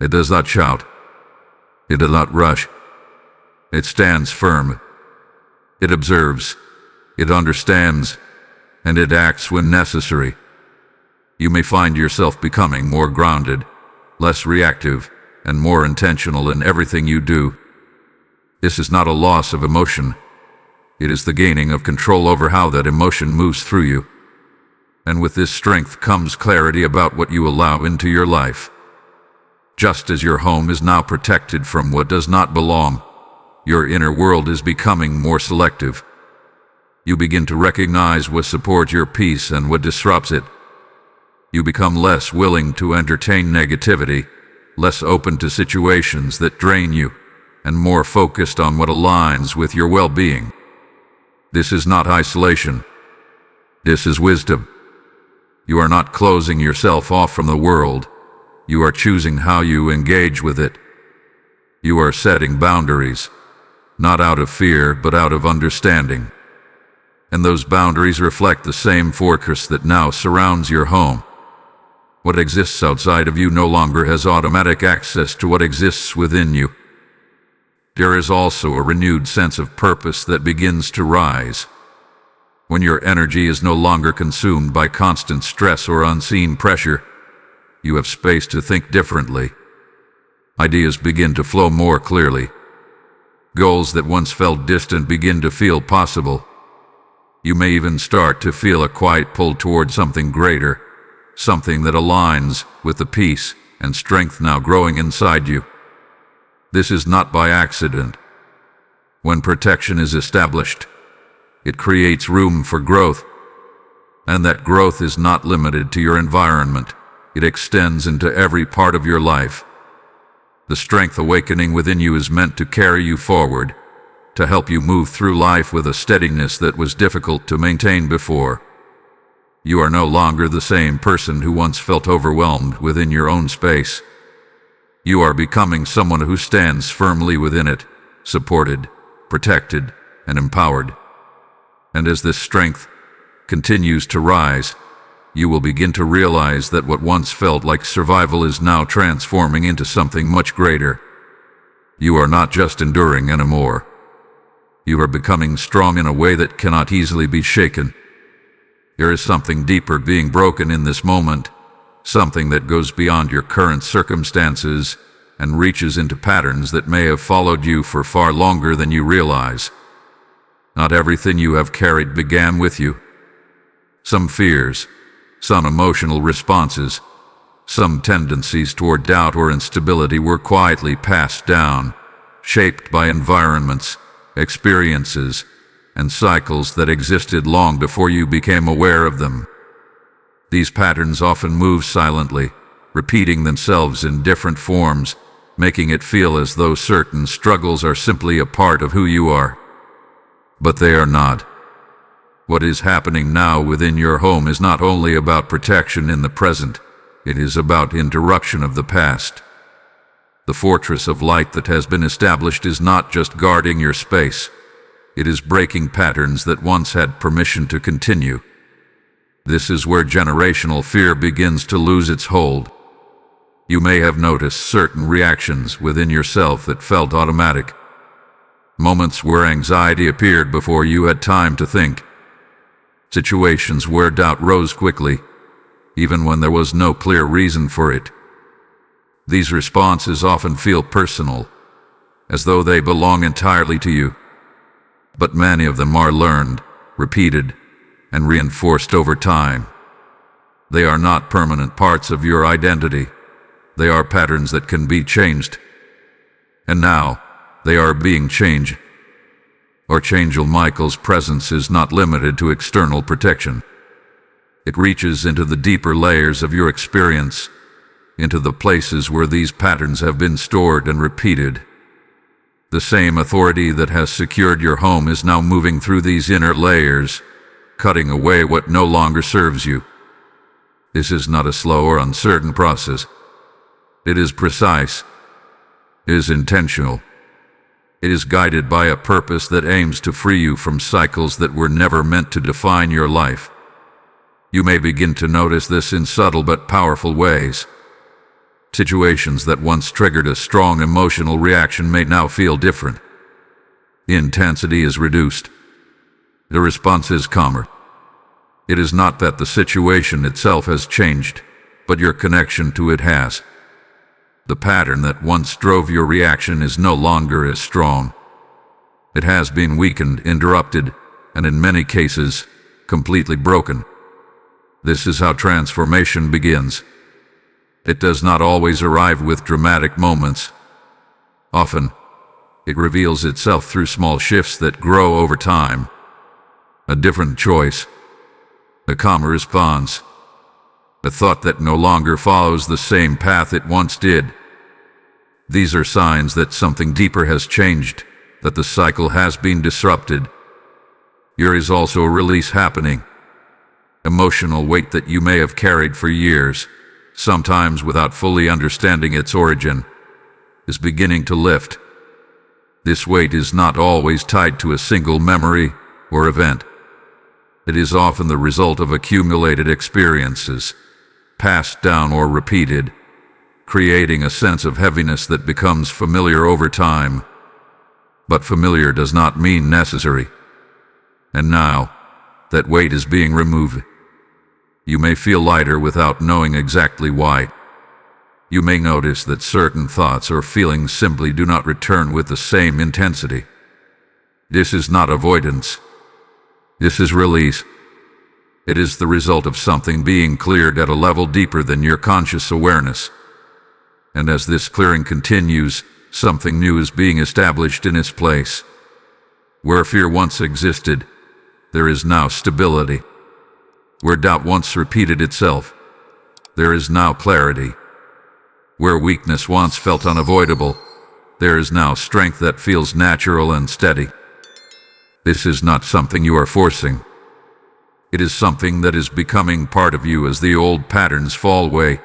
It does not shout. It does not rush. It stands firm. It observes. It understands, and it acts when necessary. You may find yourself becoming more grounded, less reactive, and more intentional in everything you do. This is not a loss of emotion. It is the gaining of control over how that emotion moves through you. And with this strength comes clarity about what you allow into your life. Just as your home is now protected from what does not belong, your inner world is becoming more selective. You begin to recognize what supports your peace and what disrupts it. You become less willing to entertain negativity, less open to situations that drain you, and more focused on what aligns with your well-being. This is not isolation. This is wisdom. You are not closing yourself off from the world. You are choosing how you engage with it. You are setting boundaries, not out of fear, but out of understanding. And those boundaries reflect the same fortress that now surrounds your home. What exists outside of you no longer has automatic access to what exists within you. There is also a renewed sense of purpose that begins to rise. When your energy is no longer consumed by constant stress or unseen pressure, you have space to think differently. Ideas begin to flow more clearly. Goals that once felt distant begin to feel possible. You may even start to feel a quiet pull toward something greater, something that aligns with the peace and strength now growing inside you. This is not by accident. When protection is established, it creates room for growth, and that growth is not limited to your environment. It extends into every part of your life. The strength awakening within you is meant to carry you forward, to help you move through life with a steadiness that was difficult to maintain before. You are no longer the same person who once felt overwhelmed within your own space. You are becoming someone who stands firmly within it, supported, protected, and empowered. And as this strength continues to rise, you will begin to realize that what once felt like survival is now transforming into something much greater. You are not just enduring anymore. You are becoming strong in a way that cannot easily be shaken. There is something deeper being broken in this moment, something that goes beyond your current circumstances and reaches into patterns that may have followed you for far longer than you realize. Not everything you have carried began with you. Some fears, some emotional responses, some tendencies toward doubt or instability were quietly passed down, shaped by environments, experiences, and cycles that existed long before you became aware of them. These patterns often move silently, repeating themselves in different forms, making it feel as though certain struggles are simply a part of who you are. But they are not. What is happening now within your home is not only about protection in the present, it is about interruption of the past. The fortress of light that has been established is not just guarding your space. It is breaking patterns that once had permission to continue. This is where generational fear begins to lose its hold. You may have noticed certain reactions within yourself that felt automatic. Moments where anxiety appeared before you had time to think. Situations where doubt rose quickly, even when there was no clear reason for it. These responses often feel personal, as though they belong entirely to you. But many of them are learned, repeated, and reinforced over time. They are not permanent parts of your identity. They are patterns that can be changed. And now, they are being changed. Archangel Michael's presence is not limited to external protection. It reaches into the deeper layers of your experience, into the places where these patterns have been stored and repeated. The same authority that has secured your home is now moving through these inner layers, cutting away what no longer serves you. This is not a slow or uncertain process. It is precise. It is intentional. It is guided by a purpose that aims to free you from cycles that were never meant to define your life. You may begin to notice this in subtle but powerful ways. Situations that once triggered a strong emotional reaction may now feel different. The intensity is reduced. The response is calmer. It is not that the situation itself has changed, but your connection to it has. The pattern that once drove your reaction is no longer as strong. It has been weakened, interrupted, and in many cases, completely broken. This is how transformation begins. It does not always arrive with dramatic moments. Often, it reveals itself through small shifts that grow over time. A different choice, a calmer response, a thought that no longer follows the same path it once did. These are signs that something deeper has changed, that the cycle has been disrupted. There is also a release happening. Emotional weight that you may have carried for years, sometimes without fully understanding its origin, is beginning to lift. This weight is not always tied to a single memory or event. It is often the result of accumulated experiences, passed down or repeated, creating a sense of heaviness that becomes familiar over time. But familiar does not mean necessary. And now, that weight is being removed. You may feel lighter without knowing exactly why. You may notice that certain thoughts or feelings simply do not return with the same intensity. This is not avoidance. This is release. It is the result of something being cleared at a level deeper than your conscious awareness. And as this clearing continues, something new is being established in its place. Where fear once existed, there is now stability. Where doubt once repeated itself, there is now clarity. Where weakness once felt unavoidable, there is now strength that feels natural and steady. This is not something you are forcing. It is something that is becoming part of you as the old patterns fall away.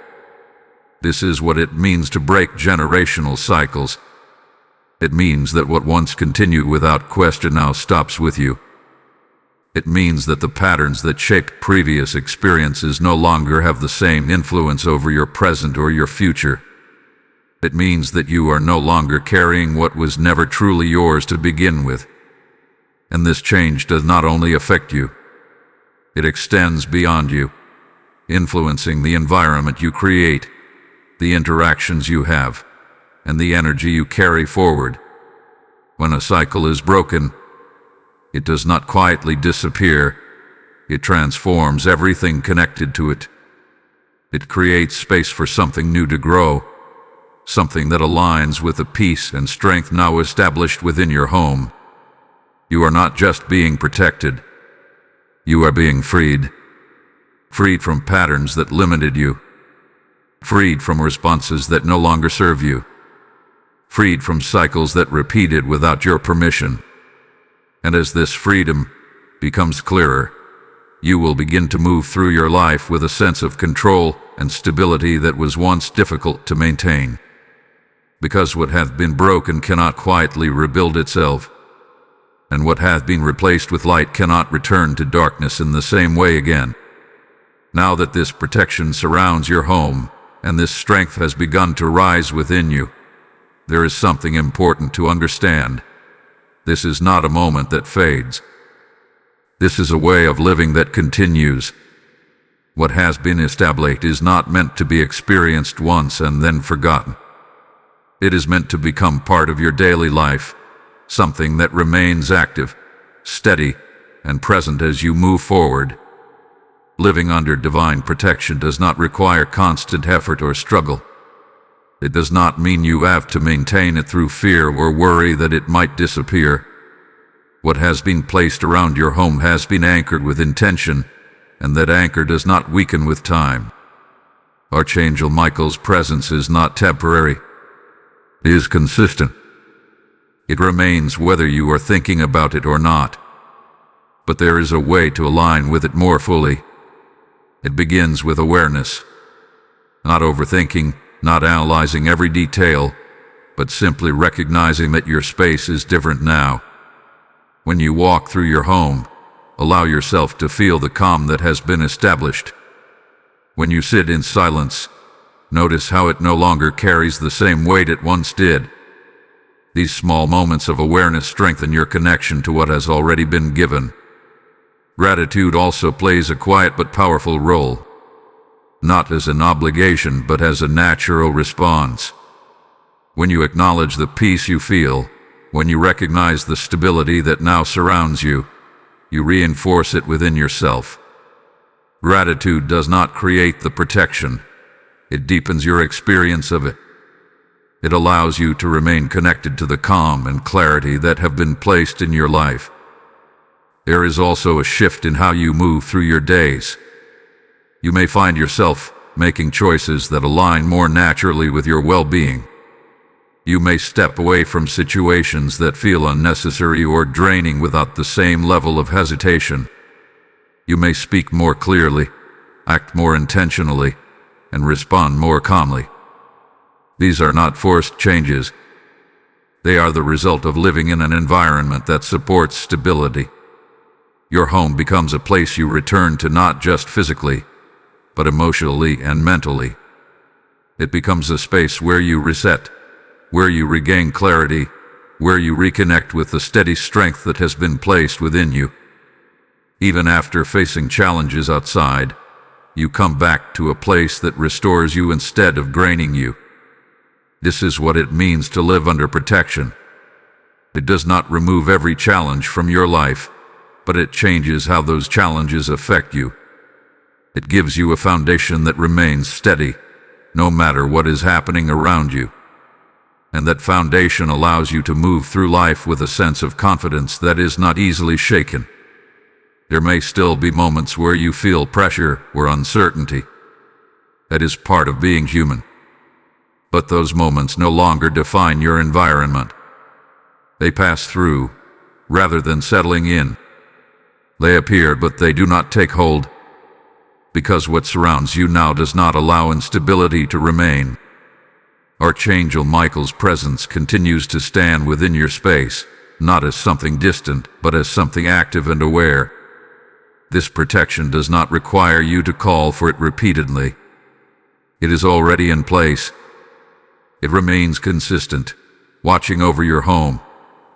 This is what it means to break generational cycles. It means that what once continued without question now stops with you. It means that the patterns that shaped previous experiences no longer have the same influence over your present or your future. It means that you are no longer carrying what was never truly yours to begin with. And this change does not only affect you, it extends beyond you, influencing the environment you create, the interactions you have, and the energy you carry forward. When a cycle is broken, it does not quietly disappear. It transforms everything connected to it. It creates space for something new to grow, something that aligns with the peace and strength now established within your home. You are not just being protected. You are being freed. Freed from patterns that limited you. Freed from responses that no longer serve you. Freed from cycles that repeated without your permission. And as this freedom becomes clearer, you will begin to move through your life with a sense of control and stability that was once difficult to maintain. Because what hath been broken cannot quietly rebuild itself, and what hath been replaced with light cannot return to darkness in the same way again. Now that this protection surrounds your home, and this strength has begun to rise within you, there is something important to understand. This is not a moment that fades. This is a way of living that continues. What has been established is not meant to be experienced once and then forgotten. It is meant to become part of your daily life, something that remains active, steady, and present as you move forward. Living under divine protection does not require constant effort or struggle. It does not mean you have to maintain it through fear or worry that it might disappear. What has been placed around your home has been anchored with intention, and that anchor does not weaken with time. Archangel Michael's presence is not temporary. It is consistent. It remains whether you are thinking about it or not. But there is a way to align with it more fully. It begins with awareness. Not overthinking, not analyzing every detail, but simply recognizing that your space is different now. When you walk through your home, allow yourself to feel the calm that has been established. When you sit in silence, notice how it no longer carries the same weight it once did. These small moments of awareness strengthen your connection to what has already been given. Gratitude also plays a quiet but powerful role, not as an obligation but as a natural response. When you acknowledge the peace you feel, when you recognize the stability that now surrounds you, you reinforce it within yourself. Gratitude does not create the protection. It deepens your experience of it. It allows you to remain connected to the calm and clarity that have been placed in your life. There is also a shift in how you move through your days. You may find yourself making choices that align more naturally with your well-being. You may step away from situations that feel unnecessary or draining without the same level of hesitation. You may speak more clearly, act more intentionally, and respond more calmly. These are not forced changes. They are the result of living in an environment that supports stability. Your home becomes a place you return to not just physically, but emotionally and mentally. It becomes a space where you reset, where you regain clarity, where you reconnect with the steady strength that has been placed within you. Even after facing challenges outside, you come back to a place that restores you instead of draining you. This is what it means to live under protection. It does not remove every challenge from your life, but it changes how those challenges affect you, It gives you a foundation that remains steady, no matter what is happening around you. And that foundation allows you to move through life with a sense of confidence that is not easily shaken. There may still be moments where you feel pressure or uncertainty. That is part of being human. But those moments no longer define your environment. They pass through, rather than settling in. They appear, but they do not take hold, because what surrounds you now does not allow instability to remain. Archangel Michael's presence continues to stand within your space, not as something distant, but as something active and aware. This protection does not require you to call for it repeatedly. It is already in place. It remains consistent, watching over your home,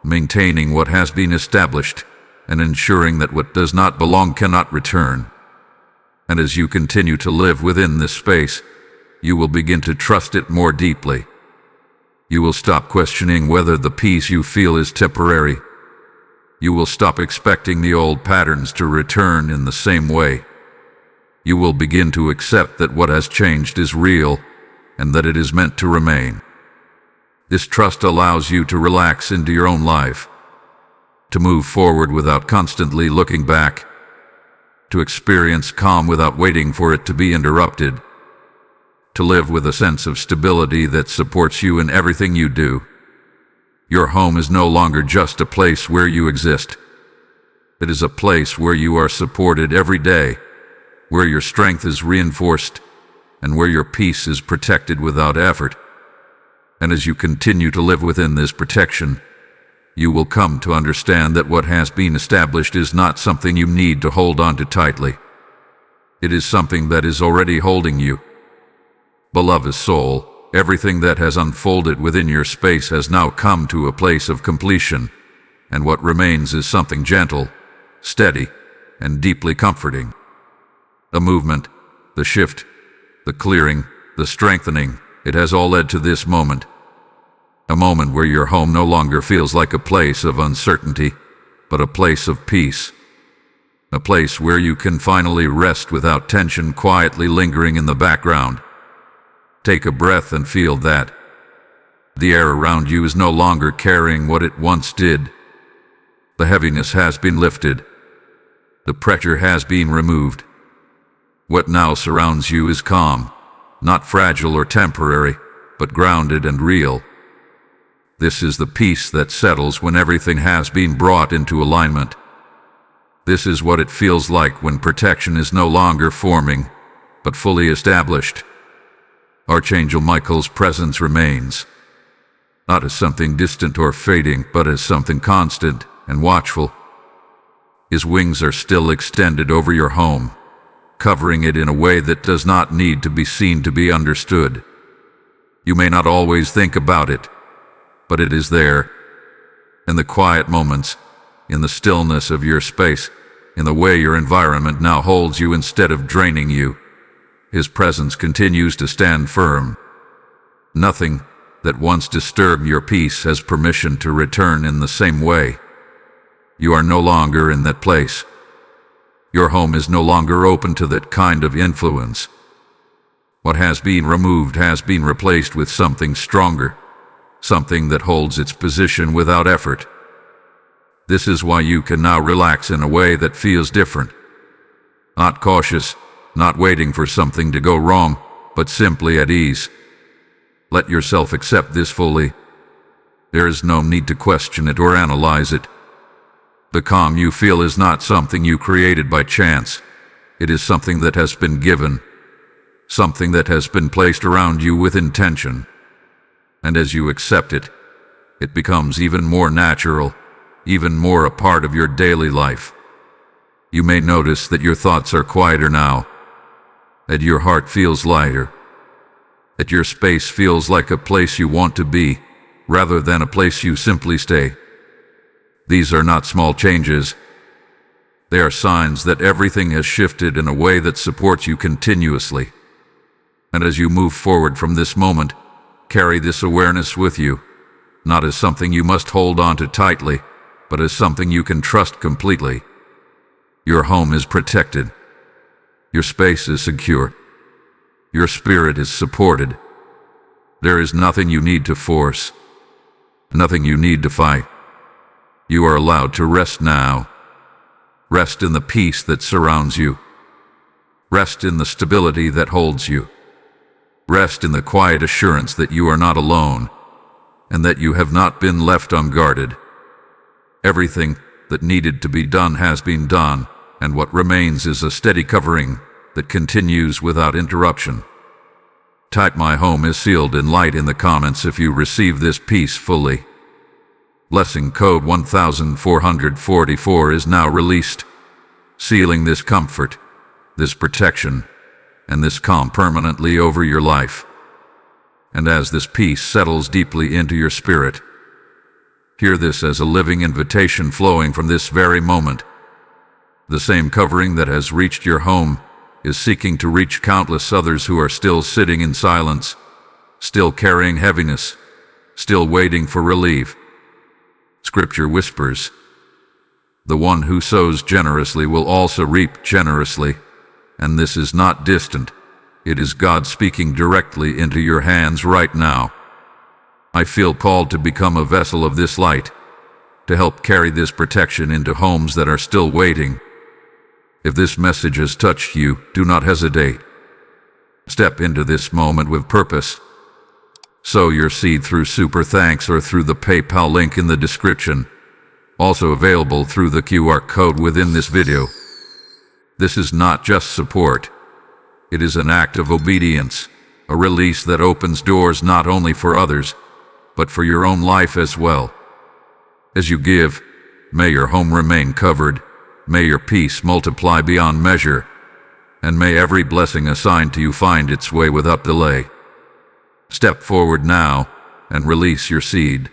maintaining what has been established, and ensuring that what does not belong cannot return. And as you continue to live within this space, you will begin to trust it more deeply. You will stop questioning whether the peace you feel is temporary. You will stop expecting the old patterns to return in the same way. You will begin to accept that what has changed is real and that it is meant to remain. This trust allows you to relax into your own life, to move forward without constantly looking back, to experience calm without waiting for it to be interrupted, to live with a sense of stability that supports you in everything you do. Your home is no longer just a place where you exist. It is a place where you are supported every day, where your strength is reinforced, and where your peace is protected without effort. And as you continue to live within this protection, you will come to understand that what has been established is not something you need to hold on to tightly. It is something that is already holding you. Beloved soul, everything that has unfolded within your space has now come to a place of completion, and what remains is something gentle, steady, and deeply comforting. The movement, the shift, the clearing, the strengthening, it has all led to this moment. A moment where your home no longer feels like a place of uncertainty, but a place of peace. A place where you can finally rest without tension quietly lingering in the background. Take a breath and feel that. The air around you is no longer carrying what it once did. The heaviness has been lifted. The pressure has been removed. What now surrounds you is calm, not fragile or temporary, but grounded and real. This is the peace that settles when everything has been brought into alignment. This is what it feels like when protection is no longer forming, but fully established. Archangel Michael's presence remains, not as something distant or fading, but as something constant and watchful. His wings are still extended over your home, covering it in a way that does not need to be seen to be understood. You may not always think about it, but it is there, in the quiet moments, in the stillness of your space, in the way your environment now holds you instead of draining you. His presence continues to stand firm. Nothing that once disturbed your peace has permission to return in the same way. You are no longer in that place. Your home is no longer open to that kind of influence. What has been removed has been replaced with something stronger, something that holds its position without effort. This is why you can now relax in a way that feels different. Not cautious, not waiting for something to go wrong, but simply at ease. Let yourself accept this fully. There is no need to question it or analyze it. The calm you feel is not something you created by chance. It is something that has been given, something that has been placed around you with intention. And as you accept it, it becomes even more natural, even more a part of your daily life. You may notice that your thoughts are quieter now, that your heart feels lighter, that your space feels like a place you want to be, rather than a place you simply stay. These are not small changes. They are signs that everything has shifted in a way that supports you continuously. And as you move forward from this moment, carry this awareness with you, not as something you must hold on to tightly, but as something you can trust completely. Your home is protected. Your space is secure. Your spirit is supported. There is nothing you need to force, nothing you need to fight. You are allowed to rest now. Rest in the peace that surrounds you. Rest in the stability that holds you. Rest in the quiet assurance that you are not alone, and that you have not been left unguarded. Everything that needed to be done has been done, and what remains is a steady covering that continues without interruption. Type "My home is sealed in light" in the comments if you receive this peace fully. Blessing code 1444 is now released, sealing this comfort, this protection, and this calm permanently over your life. And as this peace settles deeply into your spirit, hear this as a living invitation flowing from this very moment. The same covering that has reached your home is seeking to reach countless others who are still sitting in silence, still carrying heaviness, still waiting for relief. Scripture whispers, "The one who sows generously will also reap generously," and this is not distant. It is God speaking directly into your hands right now. I feel called to become a vessel of this light, to help carry this protection into homes that are still waiting. If this message has touched you, do not hesitate. Step into this moment with purpose. Sow your seed through Super Thanks or through the PayPal link in the description, also available through the QR code within this video. This is not just support. It is an act of obedience, a release that opens doors not only for others, but for your own life as well. As you give, may your home remain covered, may your peace multiply beyond measure, and may every blessing assigned to you find its way without delay. Step forward now and release your seed.